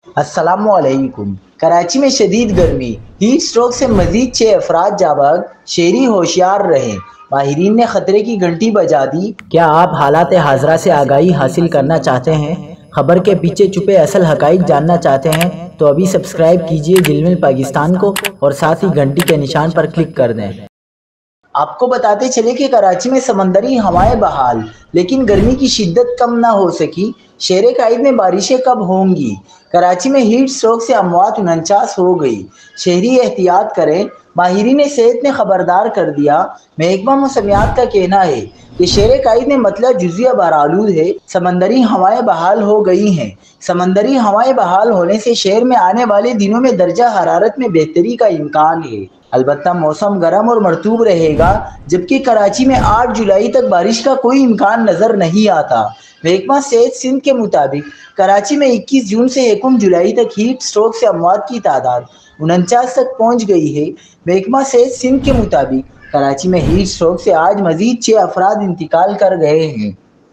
अस्सलाम वालेकुम। कराची में शदीद गर्मी, हीट स्ट्रोक से मजीद 6 अफराद जाबाग, शहरी होशियार रहें। माहिरीन ने खतरे की घंटी बजा दी। क्या आप हालात हाजरा से आगाही हासिल करना चाहते हैं? खबर के पीछे छुपे असल हकाइक जानना चाहते हैं तो अभी सब्सक्राइब कीजिए दिलमिल पाकिस्तान को और साथ ही घंटी के निशान पर क्लिक कर दें। आपको बताते चले कि कराची में समंदरी हवाएं बहाल, लेकिन गर्मी की शिद्दत कम ना हो सकी। शहर कायद में बारिशें कब होंगी? कराची में हीट स्ट्रोक से अमवात 49 हो गई। शहरी एहतियात करें, माहिरीन सेहत ने खबरदार कर दिया। महकमा मौसमियात का कहना है कि शहर कायद में मतला जुजिया बरालूद है। समंदरी हवाएं बहाल हो गई हैं। समंदरी हवाएं बहाल होने से शहर में आने वाले दिनों में दर्जा हरारत में बेहतरी का इम्कान है। अलबत्ता मौसम गर्म और मरतूब रहेगा, जबकि कराची में 8 जुलाई तक बारिश का कोई इम्कान नजर नहीं आता। महकमा सेहत सिंध के मुताबिक कराची में 21 जून से 1 जुलाई तक हीट स्ट्रोक से अमवात की तादाद 49 तक पहुंच गई है। महकमा सेहत सिंध के मुताबिक कराची में हीट स्ट्रोक से आज मजीद 6 अफराद इंतकाल कर गए हैं।